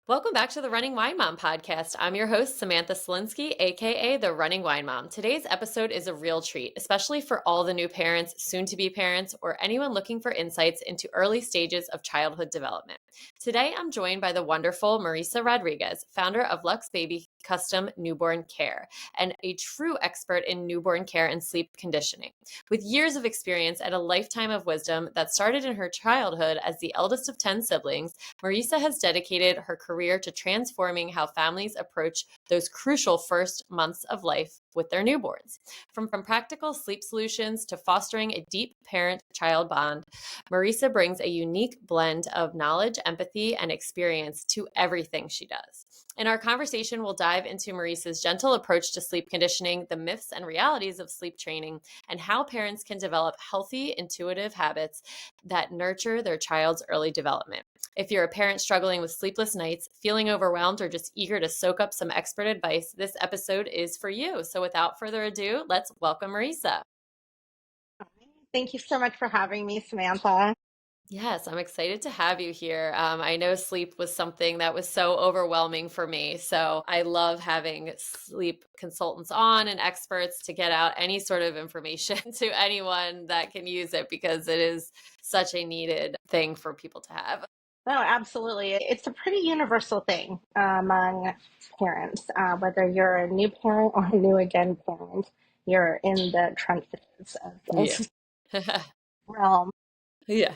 Welcome back to the Running Wine Mom podcast. I'm your host, Samantha Cieslinski, aka the Running Wine Mom. Today's episode is a real treat, especially for all the new parents, soon to be parents, or anyone looking for insights into early stages of childhood development. Today, I'm joined by the wonderful Marisa Rodriguez, founder of Lux Baby Custom Newborn Care, and a true expert in newborn care and sleep conditioning. With years of experience and a lifetime of wisdom that started in her childhood as the eldest of 10 siblings, Marisa has dedicated her career to transforming how families approach those crucial first months of life with their newborns. From practical sleep solutions to fostering a deep parent-child bond, Marisa brings a unique blend of knowledge, empathy, and experience to everything she does. In our conversation, we'll dive into Marisa's gentle approach to sleep conditioning, the myths and realities of sleep training, and how parents can develop healthy, intuitive habits that nurture their child's early development. If you're a parent struggling with sleepless nights, feeling overwhelmed, or just eager to soak up some expert advice, this episode is for you. So without further ado, let's welcome Marisa. Thank you so much for having me, Samantha. Yes, I'm excited to have you here. I know sleep was something that was so overwhelming for me. So I love having sleep consultants on and experts to get out any sort of information to anyone that can use it because it is such a needed thing for people to have. No, absolutely. It's a pretty universal thing among parents, whether you're a new parent or a new again parent, you're in the trenches of Yeah. this realm. Yeah.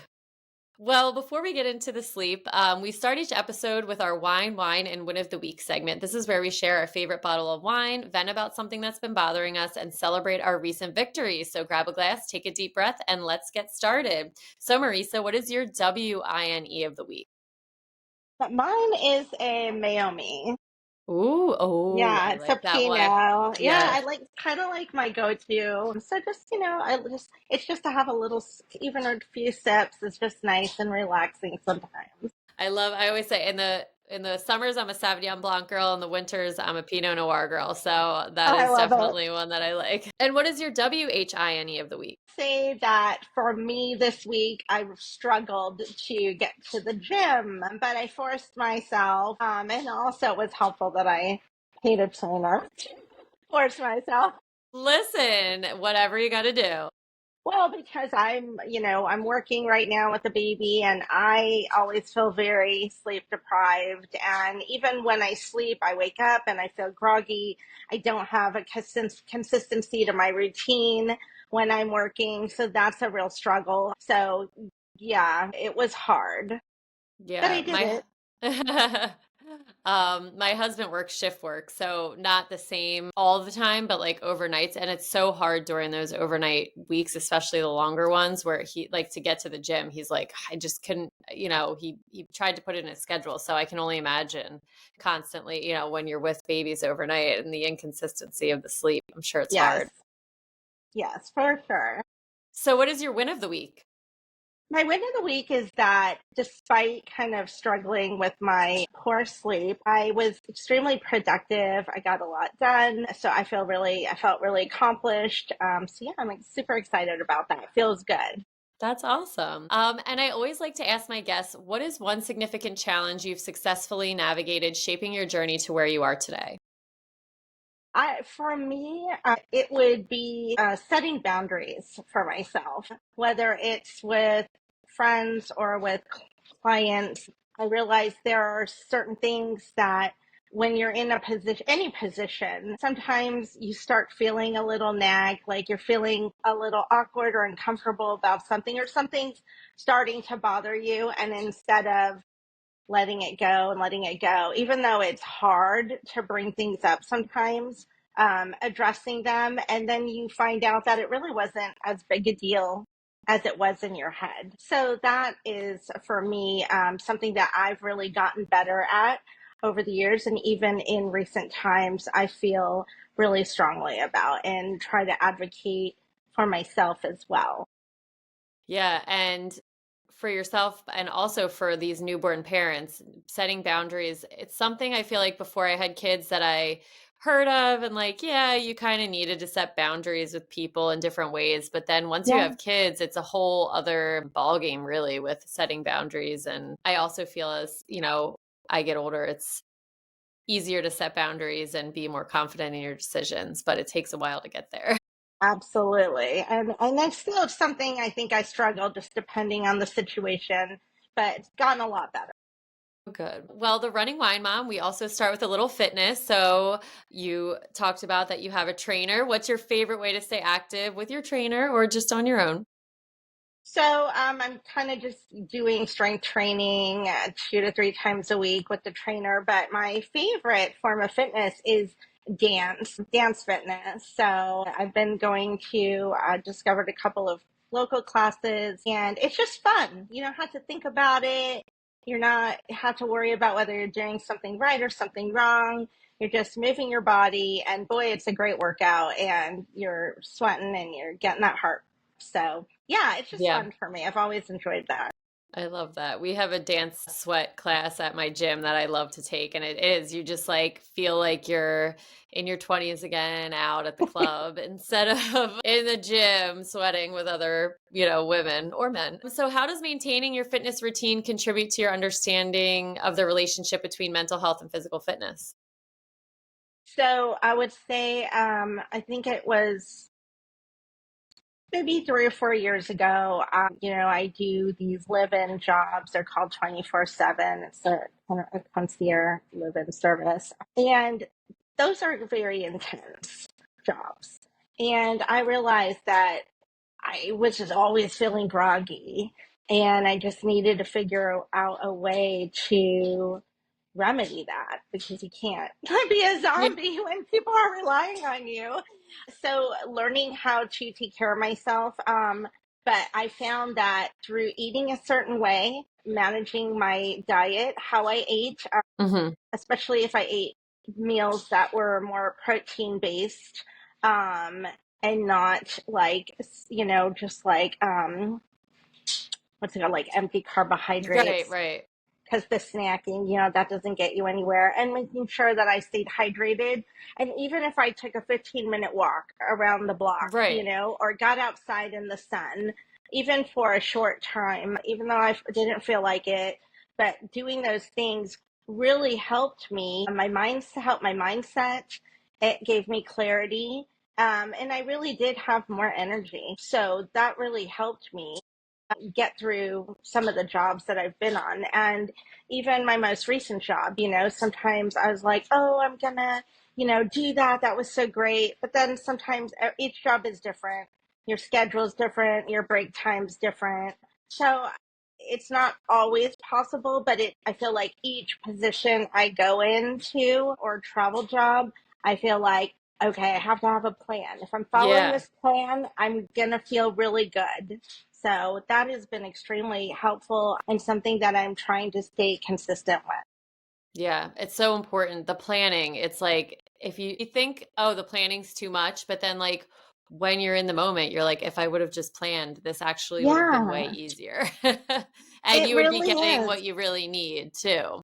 Well, before we get into the sleep, we start each episode with our wine, and win of the week segment. This is where we share our favorite bottle of wine, vent about something that's been bothering us, and celebrate our recent victories. So grab a glass, take a deep breath, and let's get started. So, Marisa, what is your WINE of the week? But mine is a Mayomi. Ooh, oh, Yeah, I it's a like that one. Pinot. Yeah, Yes. I like kind of like my go-to. So just, it's just to have a little, even a few sips is just nice and relaxing sometimes. I always say in the summers I'm a Sauvignon Blanc girl, in the winters I'm a Pinot Noir girl. So that I is love it. definitely one that I like. And what is your WHINE of the week? Say that for me this week, I struggled to get to the gym, but I forced myself. And also it was helpful that I paid a trainer. Forced myself. Listen, whatever you got to do. Well, because I'm working right now with a baby and I always feel very sleep deprived. And even when I sleep, I wake up and I feel groggy. I don't have a consistency to my routine when I'm working. So that's a real struggle. So yeah, it was hard, but I Yeah, did my it. my husband works shift work, so not the same all the time, but like overnights, and it's so hard during those overnight weeks, especially the longer ones where he like to get to the gym. He's like, I just couldn't, he tried to put it in his schedule, so I can only imagine constantly, when you're with babies overnight and the inconsistency of the sleep. I'm sure it's Yes. hard. Yes, for sure. So what is your win of the week? My win of the week is that despite kind of struggling with my poor sleep, I was extremely productive. I got a lot done. So I felt really accomplished. So yeah, I'm like, super excited about that. It feels good. That's awesome. And I always like to ask my guests, what is one significant challenge you've successfully navigated shaping your journey to where you are today? For me, it would be setting boundaries for myself, whether it's with friends or with clients. I realize there are certain things that when you're in a position, any position, sometimes you start feeling a little nag, like you're feeling a little awkward or uncomfortable about something, or something's starting to bother you. And instead of letting it go and letting it go, even though it's hard to bring things up sometimes, addressing them. And then you find out that it really wasn't as big a deal as it was in your head. So that is for me something that I've really gotten better at over the years. And even in recent times, I feel really strongly about and try to advocate for myself as well. Yeah, and for yourself and also for these newborn parents, setting boundaries, it's something I feel like before I had kids that I heard of and like, yeah, you kind of needed to set boundaries with people in different ways. But then once you Yeah. have kids, it's a whole other ballgame really with setting boundaries. And I also feel as, I get older, it's easier to set boundaries and be more confident in your decisions, but it takes a while to get there. Absolutely. And that's still something I think I struggle just depending on the situation, but it's gotten a lot better. Good. Well, the Running Wine Mom, we also start with a little fitness. So you talked about that you have a trainer. What's your favorite way to stay active with your trainer or just on your own? So I'm kind of just doing strength training 2 to 3 times a week with the trainer. But my favorite form of fitness is dance fitness. So I've been going to discovered a couple of local classes, and it's just fun. You don't have to think about it. You're not have to worry about whether you're doing something right or something wrong. You're just moving your body, and boy, it's a great workout. And you're sweating, and you're getting that heart. So yeah, it's just Yeah. fun for me. I've always enjoyed that. I love that. We have a dance sweat class at my gym that I love to take, and it is you just like feel like you're in your 20s again out at the club instead of in the gym sweating with other, women or men. So how does maintaining your fitness routine contribute to your understanding of the relationship between mental health and physical fitness? So I would say, I think it was maybe 3 or 4 years ago. I do these live-in jobs. They're called 24/7. It's a kind of a concierge live-in service, and those are very intense jobs. And I realized that I was just always feeling groggy, and I just needed to figure out a way to remedy that because you can't be a Yeah. zombie when people are relying on you. So, learning how to take care of myself. But I found that through eating a certain way, managing my diet, how I ate, Hmm. especially if I ate meals that were more protein based, um, and not like, just like, what's it called, like empty Right, carbohydrates, right, because the snacking, that doesn't get you anywhere. And making sure that I stayed hydrated. And even if I took a 15-minute walk around the block, right. or got outside in the sun, even for a short time, even though I didn't feel like it, but doing those things really helped me. Helped my mindset. It gave me clarity. And I really did have more energy. So that really helped me get through some of the jobs that I've been on. And even my most recent job, sometimes I was like, oh, I'm gonna, do that. That was so great. But then sometimes each job is different. Your schedule is different. Your break time's different. So it's not always possible, but I feel like each position I go into or travel job, I feel like, okay, I have to have a plan. If I'm following Yeah. this plan, I'm going to feel really good. So that has been extremely helpful and something that I'm trying to stay consistent with. Yeah, it's so important. The planning, it's like if you think, oh, the planning's too much, but then like when you're in the moment, you're like, if I would have just planned, this actually would have been way Yeah, easier. And it you would be really getting is. what you really need too.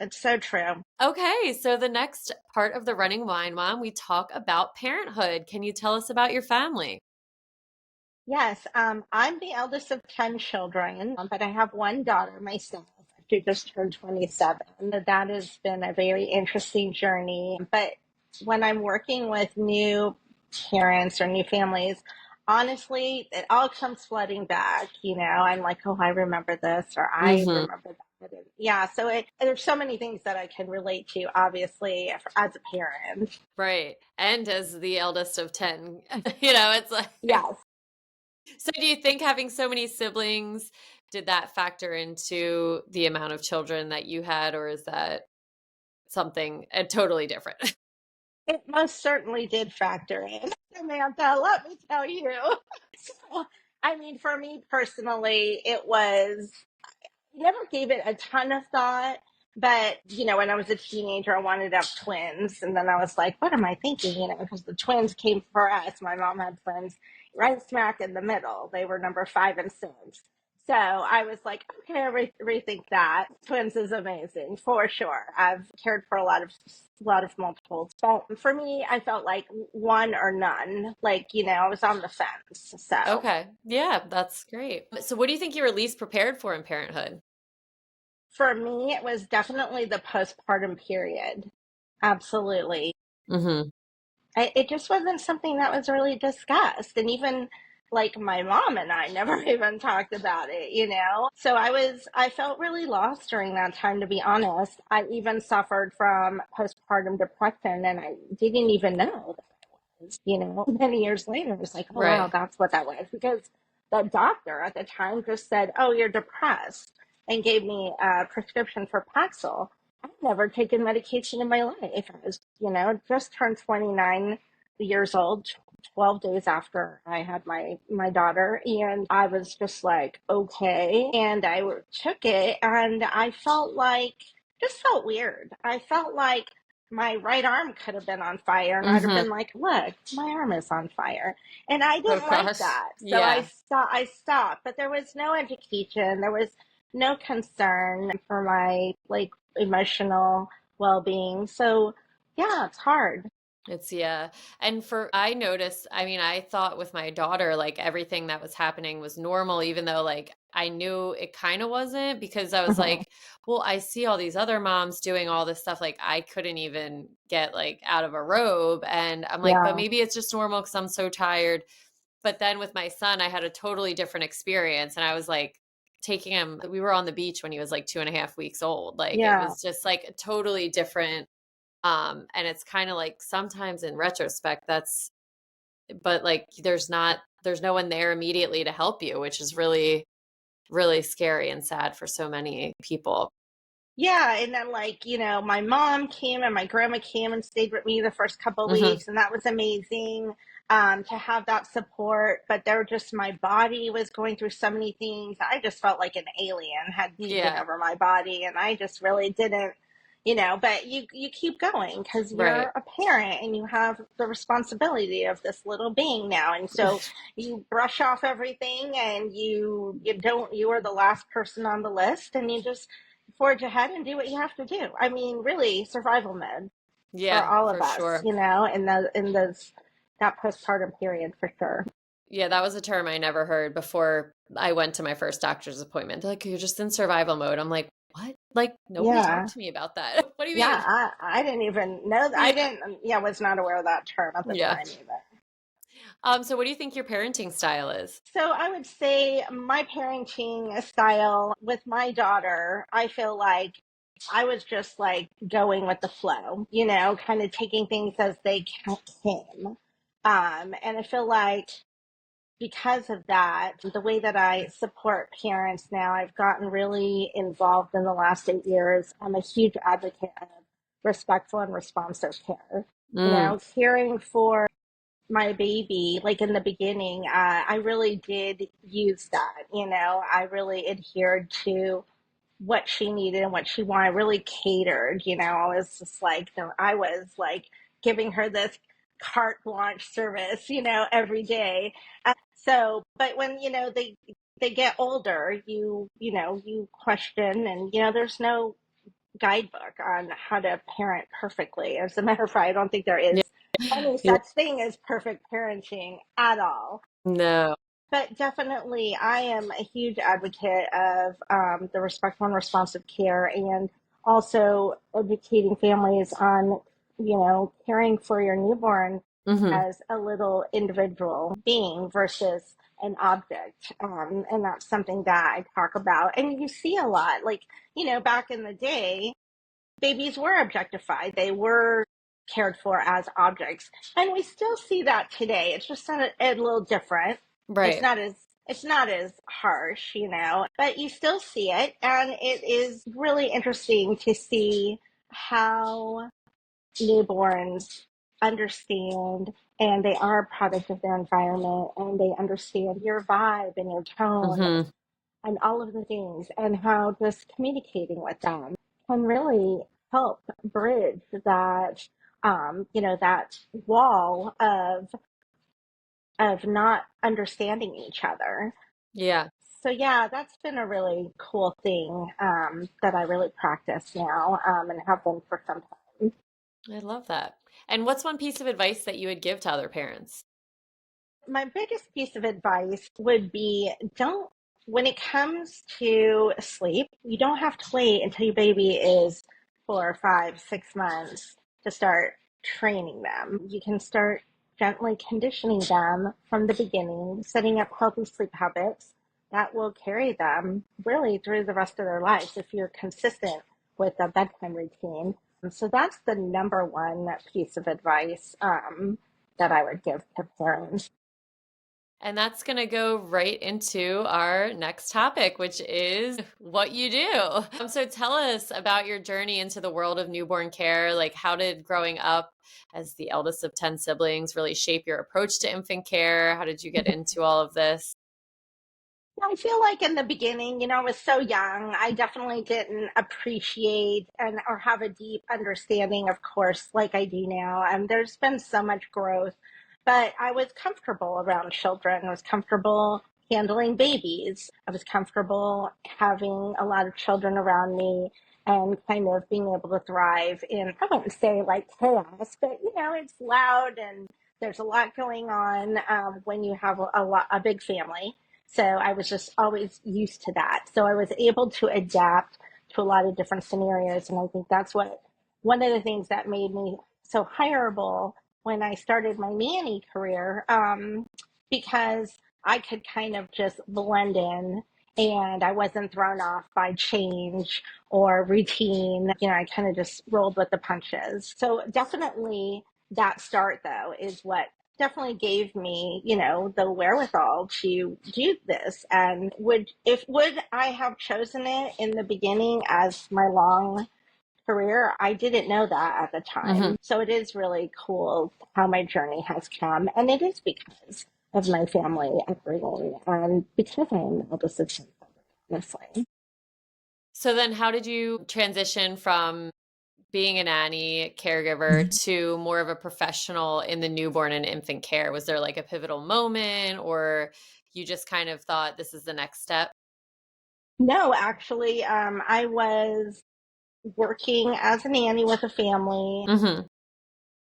It's so true. Okay, so the next part of the Running Wine Mom, we talk about parenthood. Can you tell us about your family? Yes, I'm the eldest of 10 children, but I have one daughter myself. She just turned 27. That has been a very interesting journey. But when I'm working with new parents or new families, honestly, it all comes flooding back. I'm like, oh, I remember this or I Hmm. remember that. And yeah, so there's so many things that I can relate to, obviously, as a parent. Right. And as the eldest of 10, it's like, Yes. so do you think having so many siblings, did that factor into the amount of children that you had, or is that something totally different? It most certainly did factor in, Samantha, let me tell you. So, I mean, for me personally, it was never gave it a ton of thought. But, when I was a teenager, I wanted to have twins. And then I was like, what am I thinking? Because the twins came for us. My mom had twins right smack in the middle. They were number 5 and 6. So I was like, okay, rethink that. Twins is amazing for sure. I've cared for a lot of multiples, but for me, I felt like one or none. Like, I was on the fence. So Okay. Yeah, that's great. So what do you think you were least prepared for in parenthood? For me, it was definitely the postpartum period. Absolutely. Hmm. It just wasn't something that was really discussed. And even like my mom and I never even talked about it. So I felt really lost during that time, to be honest. I even suffered from postpartum depression and I didn't even know many years later, it's like, oh, wow, Right. that's what that was. Because the doctor at the time just said, oh, you're depressed, and gave me a prescription for Paxil. I've never taken medication in my life. I was, just turned 29 years old, 12 days after I had my daughter. And I was just like, okay. And I took it and I just felt weird. I felt like my right arm could have been on fire and I'd have Hmm. been like, look, my arm is on fire. And I Oh didn't like gosh. that. So Yeah. I stopped, but there was no education. There was no concern for my like emotional well-being. So yeah, it's hard. It's yeah. And I noticed, I mean, I thought with my daughter, like everything that was happening was normal, even though like I knew it kind of wasn't because I was Mhm. like, well, I see all these other moms doing all this stuff. Like I couldn't even get like out of a robe. And I'm like, but Yeah. maybe it's just normal because I'm so tired. But then with my son, I had a totally different experience. And I was like, taking him, we were on the beach when he was like 2.5 weeks old. Like it Yeah. was just like a totally different and it's kind of like sometimes in retrospect, but like there's no one there immediately to help you, which is really, really scary and sad for so many people. Yeah, and then my mom came and my grandma came and stayed with me the first couple of Hmm. weeks, and that was amazing to have that support. But my body was going through so many things. I just felt like an alien had taken Yeah. over my body, and I just really didn't. But you keep going because Right. you're a parent and you have the responsibility of this little being now, and so you brush off everything, and you are the last person on the list, and you just forge ahead and do what you have to do. I mean, really, survival mode for Yeah, all of for us, sure. in those that postpartum period for sure. Yeah, that was a term I never heard before I went to my first doctor's appointment. They're like, you're just in survival mode. I'm like, what? Like, nobody Yeah, talked to me about that. What do you yeah. mean? I didn't even know. I Yeah. didn't. Yeah, was not aware of that term at the Yeah. time either. So what do you think your parenting style is? So I would say my parenting style with my daughter, I feel like I was just like going with the flow, kind of taking things as they came. And I feel like because of that, the way that I support parents now, I've gotten really involved in the last 8 years. I'm a huge advocate of respectful and responsive care. Mm, Caring for my baby, like in the beginning, I really did use that. I really adhered to what she needed and what she wanted, really catered. I was just like, I was like giving her this carte blanche service, every day. So, but when, they get older, you question and, there's no guidebook on how to parent perfectly. As a matter of fact, I don't think there yeah. is any Yeah. such thing as perfect parenting at all. No. But definitely, I am a huge advocate of the respectful and responsive care and also educating families on, caring for your newborn Hmm. as a little individual being versus an object. And that's something that I talk about. And you see a lot, like, back in the day, babies were objectified. They were cared for as objects. And we still see that today. It's just a little different. It's Right. not as it's not as harsh, but you still see it, and it is really interesting to see how newborns understand, and they are a product of their environment, and they understand your vibe and your tone Hmm. and all of the things, and how just communicating with them can really help bridge that wall of not understanding each other. Yeah, So yeah, that's been a really cool thing that I really practice now and have been for some time. I love that. And what's one piece of advice that you would give to other parents? My biggest piece of advice would be don't when it comes to sleep, you don't have to wait until your baby is 4, 5, 6 months to start training them. You can start gently conditioning them from the beginning, setting up healthy sleep habits that will carry them really through the rest of their lives if you're consistent with a bedtime routine. So that's the number one piece of advice that I would give to parents. And that's going to go right into our next topic, which is what you do. So tell us about your journey into the world of newborn care. Like, how did growing up as the eldest of 10 siblings really shape your approach to infant care? How did you get into all of this? I feel like in the beginning, I was so young. I definitely didn't appreciate and or have a deep understanding, of course, like I do now. And there's been so much growth, but I was comfortable around children. I was comfortable handling babies. I was comfortable having a lot of children around me and kind of being able to thrive in, I wouldn't say like chaos, but it's loud and there's a lot going on when you have a big family. So I was just always used to that. So I was able to adapt to a lot of different scenarios. And I think that's one of the things that made me so hireable when I started my nanny career, because I could kind of just blend in and I wasn't thrown off by change or routine. I kind of just rolled with the punches. So definitely that start, though, is what definitely gave me, the wherewithal to do this. And would I have chosen it in the beginning as my long career? I didn't know that at the Mm-hmm. time. So it is really cool how my journey has come. And it is because of my family upbringing and because I am the eldest of 10, honestly. So then, how did you transition from being a nanny caregiver to more of a professional in the newborn and infant care? Was there like a pivotal moment, or you just kind of thought this is the next step? No, actually, I was working as a nanny with a family. Mm-hmm.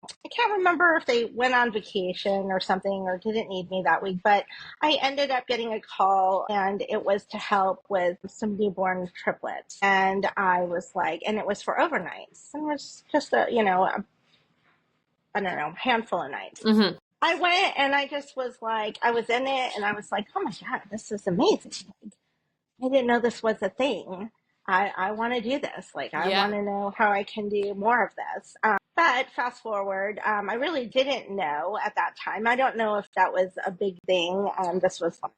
I can't remember if they went on vacation or something or didn't need me that week, but I ended up getting a call and it was to help with some newborn triplets. And I was like, and it was for overnights. And it was just I don't know, handful of nights. Mm-hmm. I went and I just was like, I was in it and I was like, oh my God, this is amazing. I didn't know this was a thing. I want to do this. Like, I want Yeah. to know how I can do more of this. But fast forward, I really didn't know at that time. I don't know if that was a big thing. This was like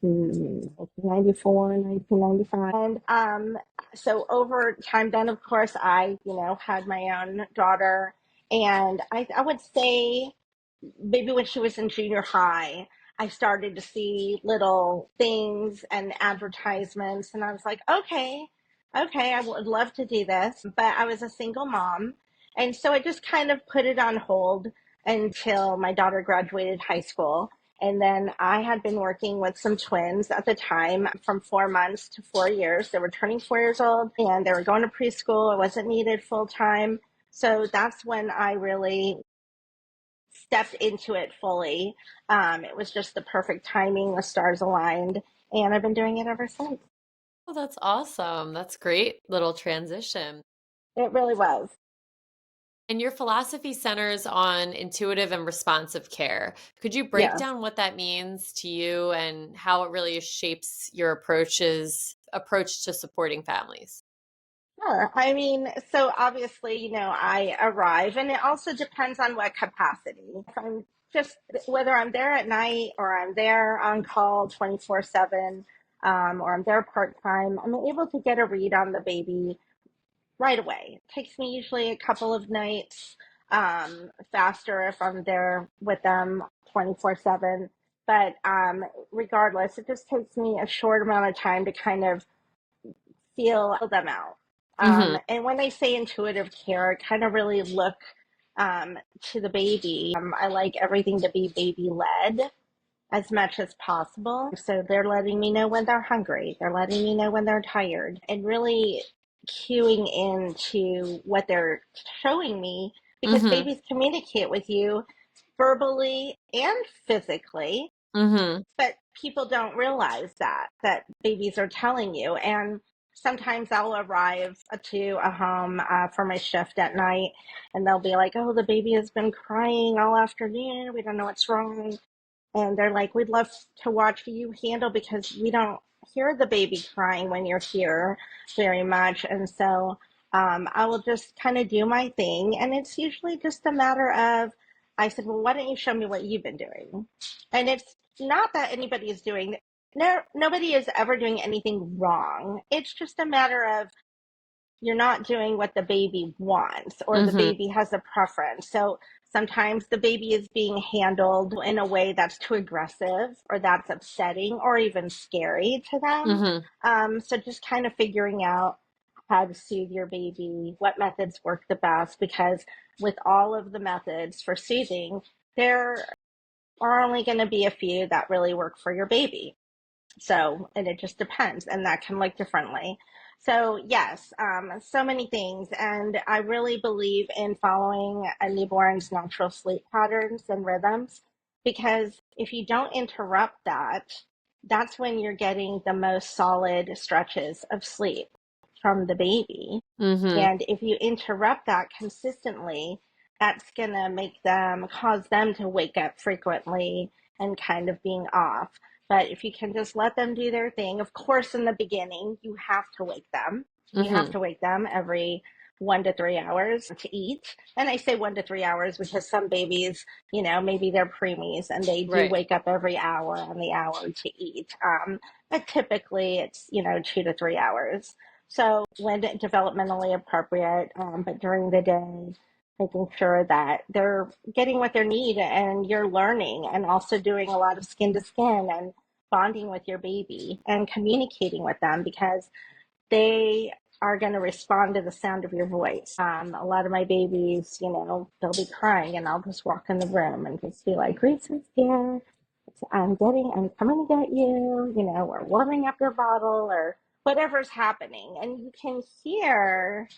1994, 1995. And so over time, then, of course, I, had my own daughter. And I would say maybe when she was in junior high, I started to see little things and advertisements, and I was like, okay, I would love to do this. But I was a single mom, and so I just kind of put it on hold until my daughter graduated high school. And then I had been working with some twins at the time from 4 months to 4 years. They were turning 4 years old and they were going to preschool. I wasn't needed full time. So that's when I really stepped into it fully. It was just the perfect timing, the stars aligned, and I've been doing it ever since. Oh, that's awesome. That's great little transition. It really was. And your philosophy centers on intuitive and responsive care. Could you break Yes. down what that means to you and how it really shapes your approach to supporting families? Sure. I mean, so obviously, I arrive, and it also depends on what capacity. If I'm just, whether I'm there at night or I'm there on call 24/7, or I'm there part time, I'm able to get a read on the baby right away. It takes me usually a couple of nights, faster if I'm there with them 24/7. But regardless, it just takes me a short amount of time to kind of feel them out. Mm-hmm. And when they say intuitive care, I kind of really look to the baby. I like everything to be baby led as much as possible. So they're letting me know when they're hungry. They're letting me know when they're tired and really cueing into what they're showing me because Mm-hmm. babies communicate with you verbally and physically. Mm-hmm. But people don't realize that babies are telling you. And sometimes I'll arrive to a home for my shift at night, and they'll be like, oh, the baby has been crying all afternoon, we don't know what's wrong. And they're like, we'd love to watch you handle, because we don't hear the baby crying when you're here very much. And so I will just kind of do my thing. And it's usually just a matter of, I said, well, why don't you show me what you've been doing? And it's not that anybody is doing, no, nobody is ever doing anything wrong. It's just a matter of, you're not doing what the baby wants, or the Mm-hmm. baby has a preference. So sometimes the baby is being handled in a way that's too aggressive, or that's upsetting, or even scary to them. Mm-hmm. So just kind of figuring out how to soothe your baby, what methods work the best, because with all of the methods for soothing, there are only going to be a few that really work for your baby. So, and it just depends, and that can look differently. So, yes, so many things. And I really believe in following a newborn's natural sleep patterns and rhythms, because if you don't interrupt that, that's when you're getting the most solid stretches of sleep from the baby. Mm-hmm. And if you interrupt that consistently, that's going to make them, cause them to wake up frequently and kind of being off. But if you can just let them do their thing, of course, in the beginning, you have to wake them. You have Mm-hmm. to wake them every 1 to 3 hours to eat. And I say 1 to 3 hours because some babies, maybe they're preemies and they do Right. wake up every hour on the hour to eat. But typically it's, 2 to 3 hours. So when developmentally appropriate, but during the day, making sure that they're getting what they need, and you're learning, and also doing a lot of skin to skin and bonding with your baby and communicating with them, because they are going to respond to the sound of your voice. A lot of my babies, they'll be crying, and I'll just walk in the room and just be like, Reese's here. I'm coming to get you, or warming up your bottle, or whatever's happening. And you can hear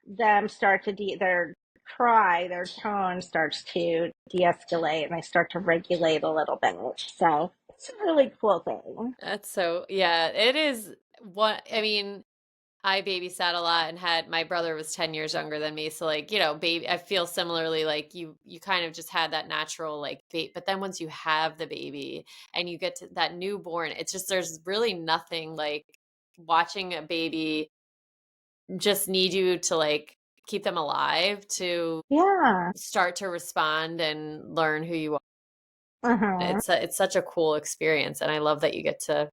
them start to their cry, their tone starts to de-escalate, and I start to regulate a little bit. So it's a really cool thing. That's so, yeah, it is. What I mean, I babysat a lot and had my brother was 10 years younger than me. So like, baby, I feel similarly like you kind of just had that natural like but then once you have the baby and you get to that newborn, it's just there's really nothing like watching a baby just need you to like keep them alive to Yeah. start to respond and learn who you are. Uh-huh. It's such a cool experience, and I love that you get to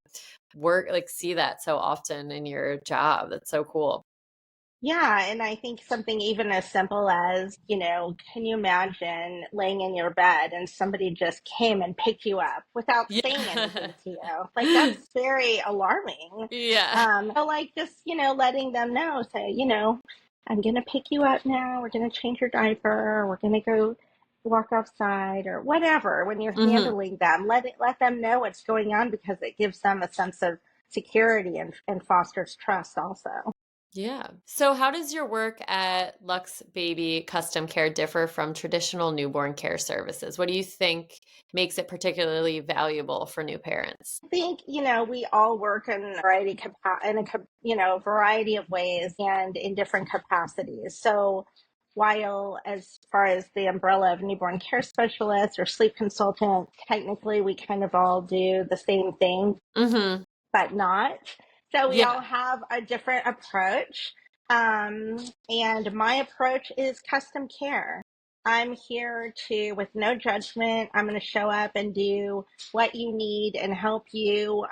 work like see that so often in your job. That's so cool. Yeah, and I think something even as simple as, can you imagine laying in your bed and somebody just came and picked you up without saying Yeah. anything to you? Like, that's very alarming. Yeah. So like just, letting them know, say, I'm gonna pick you up now, we're gonna change your diaper, we're gonna go walk outside, or whatever. When you're Hmm. handling them, let them know what's going on, because it gives them a sense of security, and fosters trust also. Yeah. So how does your work at Lux Baby Custom Care differ from traditional newborn care services? What do you think makes it particularly valuable for new parents? I think, we all work in a variety of ways and in different capacities. So while, as far as the umbrella of newborn care specialist or sleep consultant, technically we kind of all do the same thing, Hmm. but not. So we all Yeah. have a different approach. And my approach is custom care. I'm here with no judgment, I'm going to show up and do what you need and help you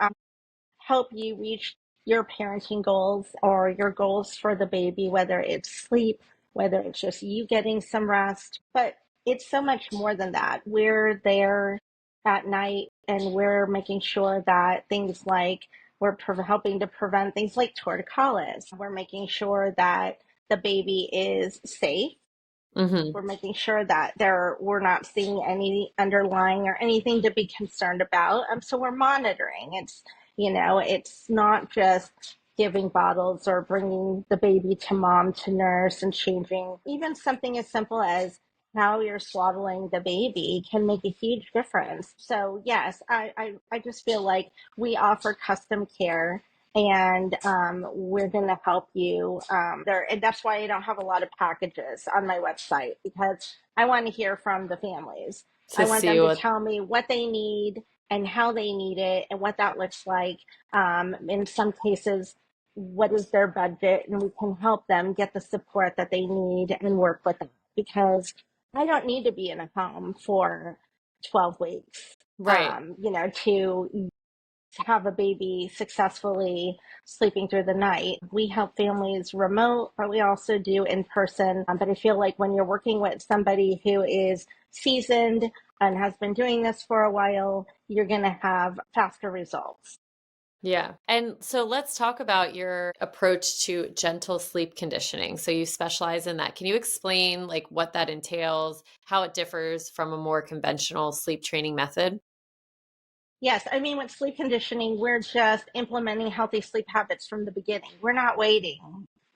reach your parenting goals, or your goals for the baby, whether it's sleep, whether it's just you getting some rest. But it's so much more than that. We're there at night, and we're making sure that things like helping to prevent things like torticollis. We're making sure that the baby is safe. Hmm. We're making sure that we're not seeing any underlying or anything to be concerned about. So we're monitoring. It's not just giving bottles or bringing the baby to mom to nurse and changing. Even something as simple as how you're swaddling the baby can make a huge difference. So yes, I just feel like we offer custom care, and we're going to help you there. And that's why I don't have a lot of packages on my website, because I want to hear from the families. I To want see them to what, tell me what they need and how they need it and what that looks like. In some cases, what is their budget, and we can help them get the support that they need and work with them, because I don't need to be in a home for 12 weeks, right. to have a baby successfully sleeping through the night. We help families remote, but we also do in person. But I feel like when you're working with somebody who is seasoned and has been doing this for a while, you're going to have faster results. Yeah. And so let's talk about your approach to gentle sleep conditioning. So you specialize in that. Can you explain like what that entails, how it differs from a more conventional sleep training method? Yes, I mean, with sleep conditioning, we're just implementing healthy sleep habits from the beginning. We're not waiting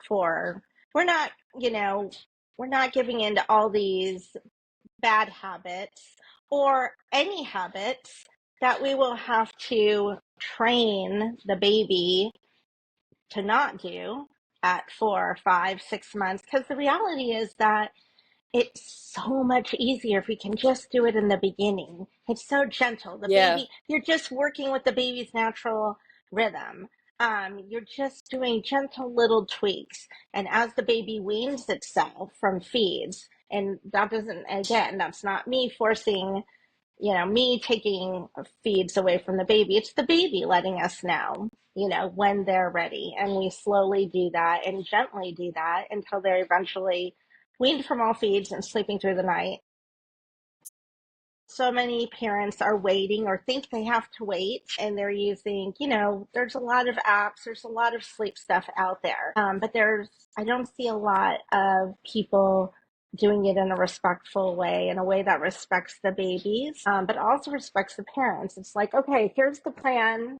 for, we're not, you know, we're not giving in to all these bad habits or any habits that we will have to train the baby to not do at 4, 5, 6 months. Because the reality is that it's so much easier if we can just do it in the beginning. It's so gentle. The Yeah. baby, you're just working with the baby's natural rhythm. You're just doing gentle little tweaks. And as the baby weans itself from feeds, and that doesn't, again, that's not me forcing, me taking feeds away from the baby. It's the baby letting us know, when they're ready. And we slowly do that and gently do that until they're eventually weaned from all feeds and sleeping through the night. So many parents are waiting or think they have to wait, and they're using, there's a lot of apps, there's a lot of sleep stuff out there. But I don't see a lot of people doing it in a respectful way, in a way that respects the babies, but also respects the parents. It's like, okay, here's the plan,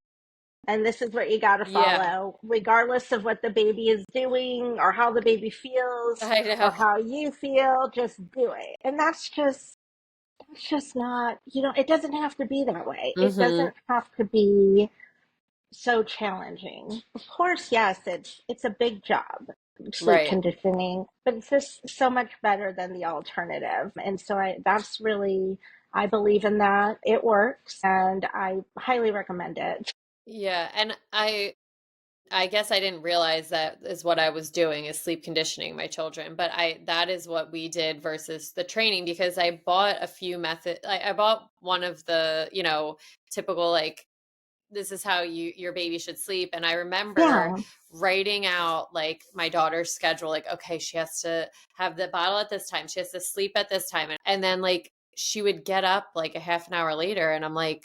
and this is what you got to Yeah. follow, regardless of what the baby is doing or how the baby feels I or know. how you feel. Just do it. And that's just not, it doesn't have to be that way. It Hmm. doesn't have to be so challenging. Of course, yes, it's a big job, sleep Right. conditioning, but it's just so much better than the alternative. And so I believe in that. It works, and I highly recommend it. Yeah. And I guess I didn't realize that is what I was doing is sleep conditioning my children, but I that is what we did versus the training because I bought a few methods. I bought one of the, typical like this is how your baby should sleep. And I remember Yeah. writing out like my daughter's schedule, like, okay, she has to have the bottle at this time, she has to sleep at this time. And then like she would get up like a half an hour later, and I'm like,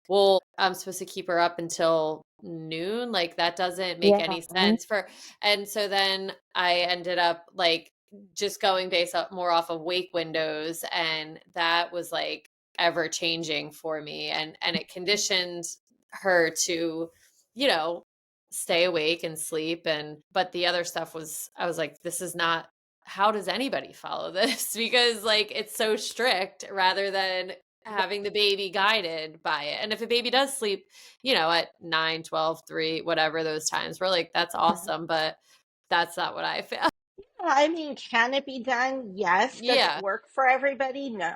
well, I'm supposed to keep her up until noon. Like that doesn't make Yeah. any sense for, and so then I ended up like just going based up more off of wake windows. And that was like ever changing for me. And it conditioned her to, you know, stay awake and sleep. And, but the other stuff was, I was like, this is not, how does anybody follow this? Because like it's so strict rather than having the baby guided by it. And if a baby does sleep, at 9, 12, 3, whatever those times, we're like, that's awesome. But that's not what I feel. I mean, can it be done? Yes. Does it Yeah. work for everybody? No,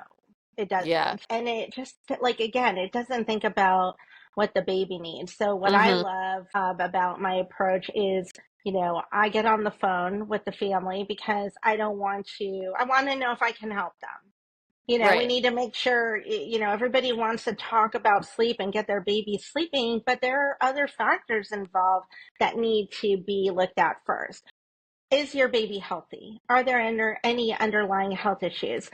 it Yeah. doesn't. And it just, like, again, it doesn't think about what the baby needs. So, what I Hmm. love about my approach is, I get on the phone with the family because I want to know if I can help them. We Right. need to make sure, everybody wants to talk about sleep and get their baby sleeping, but there are other factors involved that need to be looked at first. Is your baby healthy? Are there any underlying health issues?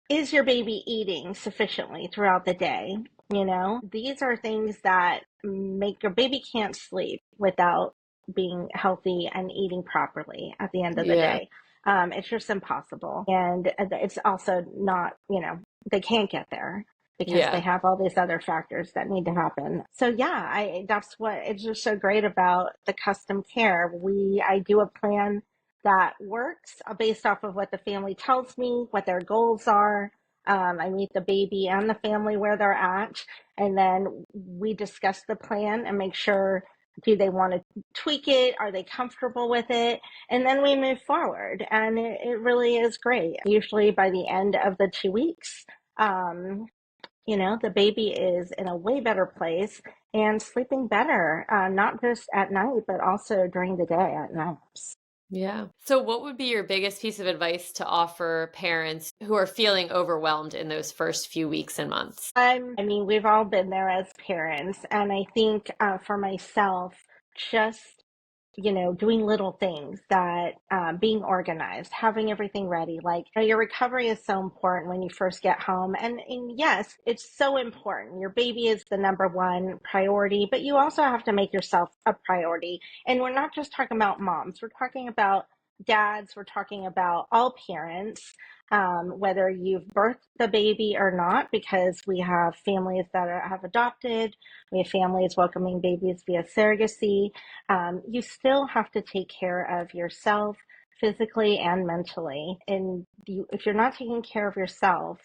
Is your baby eating sufficiently throughout the day? These are things that make your baby can't sleep without being healthy and eating properly at the end of the Yeah. day. It's just impossible. And it's also not, they can't get there because they Yeah. have all these other factors that need to happen. So yeah, that's what it's just so great about the custom care. I do a plan that works based off of what the family tells me, what their goals are. I meet the baby and the family where they're at, and then we discuss the plan and make sure, do they want to tweak it? Are they comfortable with it? And then we move forward. And it really is great. Usually by the end of the 2 weeks, the baby is in a way better place and sleeping better, not just at night, but also during the day at naps. Yeah. So, what would be your biggest piece of advice to offer parents who are feeling overwhelmed in those first few weeks and months? I mean, we've all been there as parents. And I think for myself, just doing little things that being organized, having everything ready. Like your recovery is so important when you first get home. And yes, it's so important. Your baby is the number one priority, but you also have to make yourself a priority. And we're not just talking about moms, we're talking about dads, we're talking about all parents. Whether you've birthed the baby or not, because we have families that have adopted, we have families welcoming babies via surrogacy. You still have to take care of yourself physically and mentally. And if you're not taking care of yourself,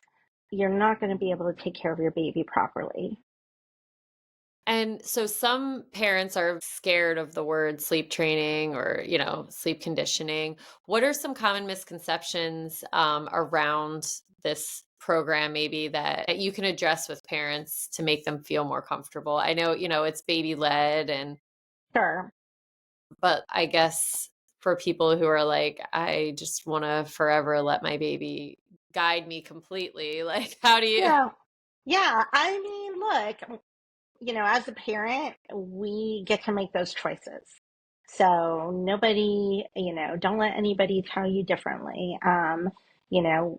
you're not going to be able to take care of your baby properly. And so some parents are scared of the word sleep training or, sleep conditioning. What are some common misconceptions around this program maybe that you can address with parents to make them feel more comfortable? I know, it's baby led Sure. but I guess for people who are like, I just want to forever let my baby guide me completely, like how do you Yeah. Yeah. I mean, look, as a parent, we get to make those choices. So nobody, don't let anybody tell you differently.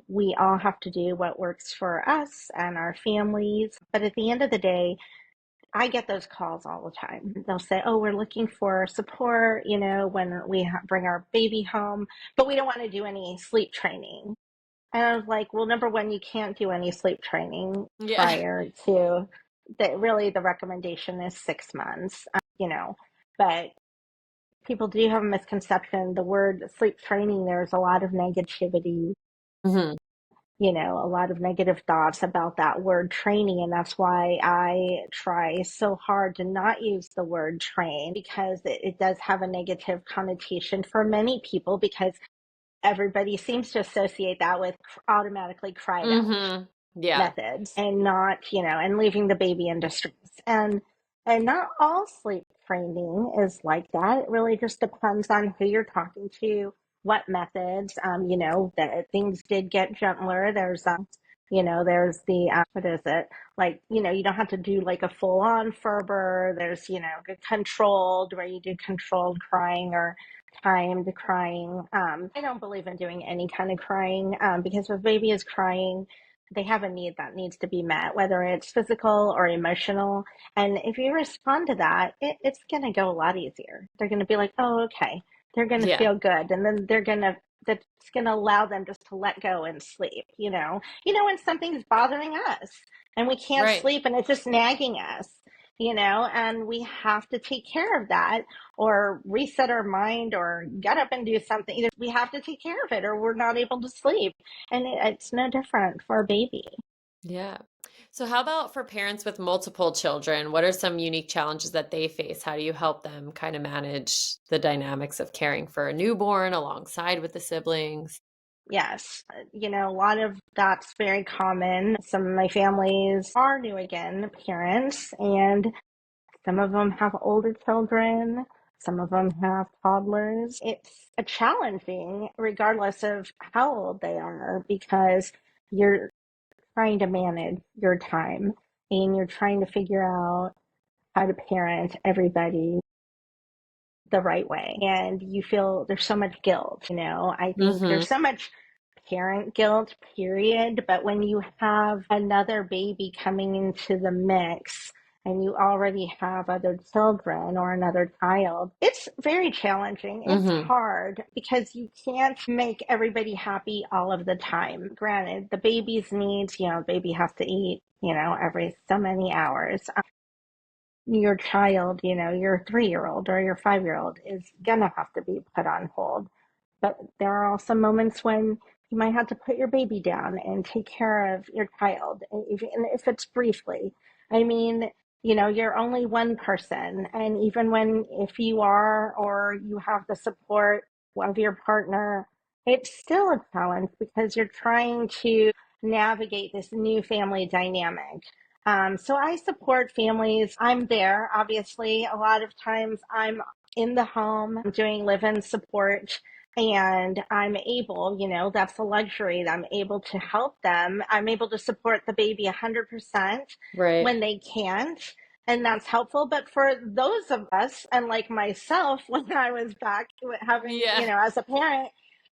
We all have to do what works for us and our families. But at the end of the day, I get those calls all the time. They'll say, "Oh, we're looking for support, when we bring our baby home, but we don't want to do any sleep training." And I was like, "Well, number one, you can't do any sleep training Yeah. prior to that. Really, the recommendation is 6 months, but people do have a misconception. The word sleep training, there's a lot of negativity, Mhm. a lot of negative thoughts about that word training. And that's why I try so hard to not use the word train, because it does have a negative connotation for many people, because everybody seems to associate that with automatically cried out Mhm. Yeah. methods, and not, and leaving the baby in distress. And not all sleep training is like that. It really just depends on who you're talking to, what methods. That things did get gentler. There's the what is it? Like, you don't have to do like a full on Ferber. There's, controlled, where you do controlled crying or timed crying. I don't believe in doing any kind of crying, because if a baby is crying, they have a need that needs to be met, whether it's physical or emotional. And if you respond to that, it's going to go a lot easier. They're going to be like, "Oh, okay." They're going to Yeah. feel good. And then that's going to allow them just to let go and sleep. When something's bothering us and we can't Right. sleep and it's just nagging us, and we have to take care of that, or reset our mind, or get up and do something. Either we have to take care of it or we're not able to sleep. And it's no different for a baby. Yeah. So how about for parents with multiple children? What are some unique challenges that they face? How do you help them kind of manage the dynamics of caring for a newborn alongside with the siblings? Yes, a lot of that's very common. Some of my families are new again parents, and some of them have older children, some of them have toddlers. It's a challenging, regardless of how old they are, because you're trying to manage your time and you're trying to figure out how to parent everybody the right way. And you feel there's so much guilt, I think Mhm. there's so much parent guilt, period. But when you have another baby coming into the mix and you already have other children or another child, it's very challenging. It's Mhm. hard because you can't make everybody happy all of the time. Granted, the baby's needs, baby has to eat, every so many hours. Your child, your 3-year-old or your 5-year-old is gonna have to be put on hold. But there are also moments when you might have to put your baby down and take care of your child, even if it's briefly. I mean, you're only one person. And even if you are, or you have the support of your partner, it's still a challenge because you're trying to navigate this new family dynamic. So I support families. I'm there, obviously. A lot of times I'm in the home doing live in support, and I'm able, that's a luxury. I'm able to help them. I'm able to support the baby 100% Right. when they can't. And that's helpful. But for those of us, and like myself, when I was back having, Yeah. as a parent,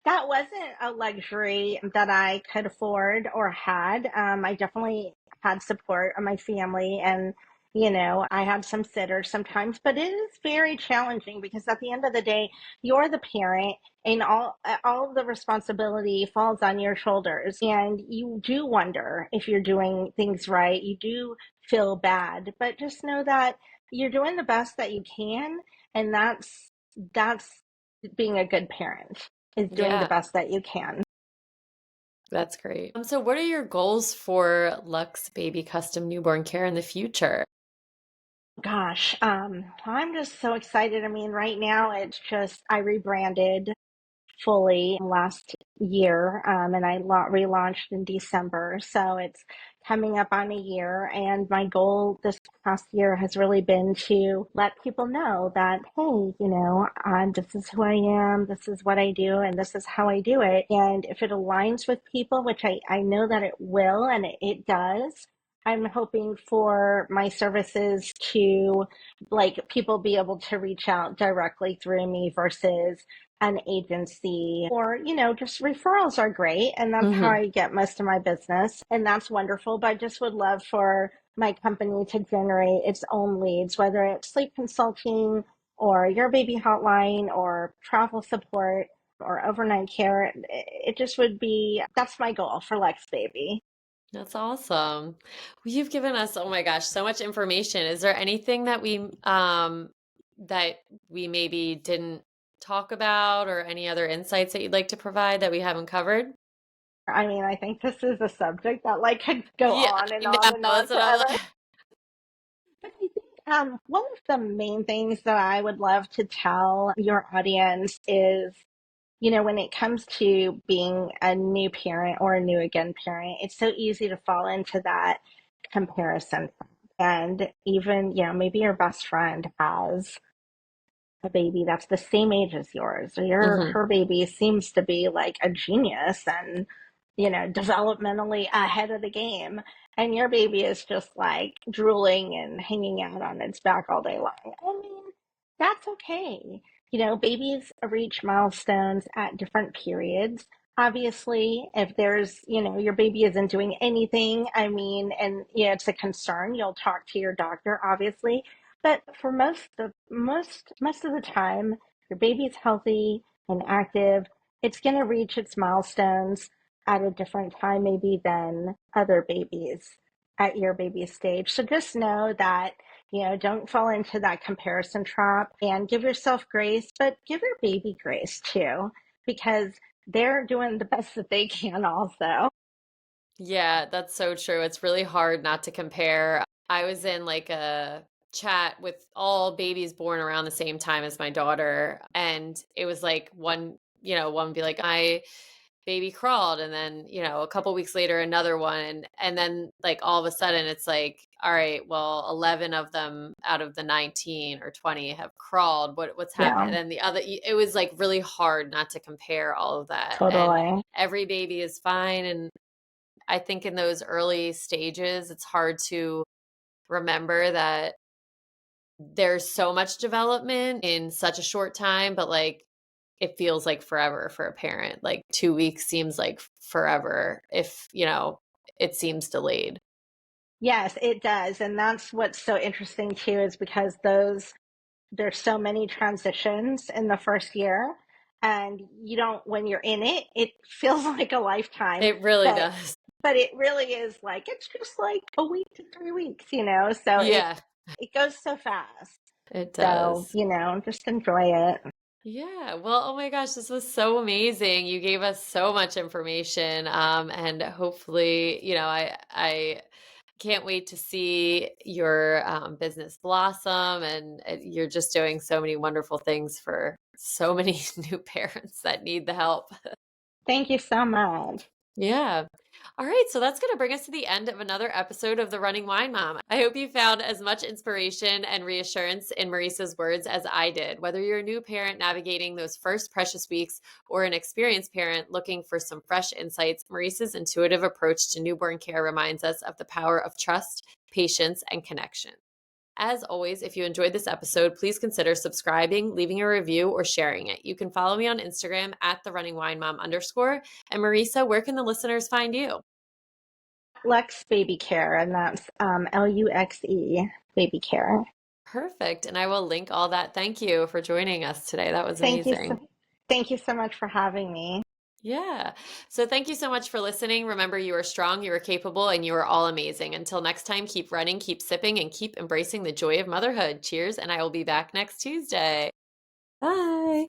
that wasn't a luxury that I could afford or had. I definitely had support of my family, and I had some sitters sometimes, but it is very challenging because at the end of the day, you're the parent, and all the responsibility falls on your shoulders, and you do wonder if you're doing things right. You do feel bad, but just know that you're doing the best that you can, and that's being a good parent, is doing the Yeah. best that you can. That's great. So what are your goals for Lux Baby Custom Newborn Care in the future? Gosh, I'm just so excited. I mean, right now it's just I rebranded fully last year, and I relaunched in December. So it's coming up on a year. And my goal this past year has really been to let people know that, hey, this is who I am, this is what I do, and this is how I do it. And if it aligns with people, which I know that it will, and it does, I'm hoping for my services to, like, people be able to reach out directly through me versus an agency, or just referrals are great, and that's how Hmm. I get most of my business, and that's wonderful. But I just would love for my company to generate its own leads, whether it's sleep consulting or your baby hotline or travel support or overnight care. It just would be, that's my goal for Lex Baby. That's awesome. Well, you've given us, oh my gosh, so much information. Is there anything that we maybe didn't talk about, or any other insights that you'd like to provide that we haven't covered? I mean, I think this is a subject that like could go Yeah, on and I know. on and on That's what I'm forever. like. But I think one of the main things that I would love to tell your audience is, when it comes to being a new parent or a new again parent, it's so easy to fall into that comparison. And even, maybe your best friend has a baby that's the same age as yours. Hmm. Her baby seems to be like a genius and, developmentally ahead of the game. And your baby is just like drooling and hanging out on its back all day long. I mean, that's okay. Babies reach milestones at different periods. Obviously, if there's, your baby isn't doing anything, I mean, and it's a concern, you'll talk to your doctor, obviously. But for most of the time, your baby's healthy and active. It's going to reach its milestones at a different time, maybe, than other babies at your baby stage. So just know that, don't fall into that comparison trap, and give yourself grace, but give your baby grace too, because they're doing the best that they can also. Yeah, that's so true. It's really hard not to compare. I was in like a chat with all babies born around the same time as my daughter, and it was like one would be like, I baby crawled, and then a couple weeks later another one, and then like all of a sudden it's like, all right, well, 11 of them out of the 19 or 20 have crawled. What's happened? And Yeah, then the other, it was like really hard not to compare all of that. And totally. every baby is fine, and I think in those early stages it's hard to remember that there's so much development in such a short time, but like it feels like forever for a parent. Like 2 weeks seems like forever if, it seems delayed. Yes, it does. And that's what's so interesting too, is because there's so many transitions in the first year, and you don't, when you're in it, it feels like a lifetime, It really but does. it really is like, it's just like a week to 3 weeks, so it Yeah, it goes so fast. it So, does. just enjoy it. Yeah. Well, oh my gosh, this was so amazing. You gave us so much information. And hopefully, I can't wait to see your business blossom. And you're just doing so many wonderful things for so many new parents that need the help. Thank you so much. Yeah. All right. So that's going to bring us to the end of another episode of The Running Wine Mom. I hope you found as much inspiration and reassurance in Marisa's words as I did. Whether you're a new parent navigating those first precious weeks or an experienced parent looking for some fresh insights, Marisa's intuitive approach to newborn care reminds us of the power of trust, patience, and connection. As always, if you enjoyed this episode, please consider subscribing, leaving a review, or sharing it. You can follow me on Instagram at the running wine mom _. And Marisa, where can the listeners find you? Lux Baby Care, and that's Luxe Baby Care. Perfect. And I will link all that. Thank you for joining us today. That was Thank you amazing. thank you so much for having me. Yeah. So thank you so much for listening. Remember, you are strong, you are capable, and you are all amazing. Until next time, keep running, keep sipping, and keep embracing the joy of motherhood. Cheers. And I will be back next Tuesday. Bye.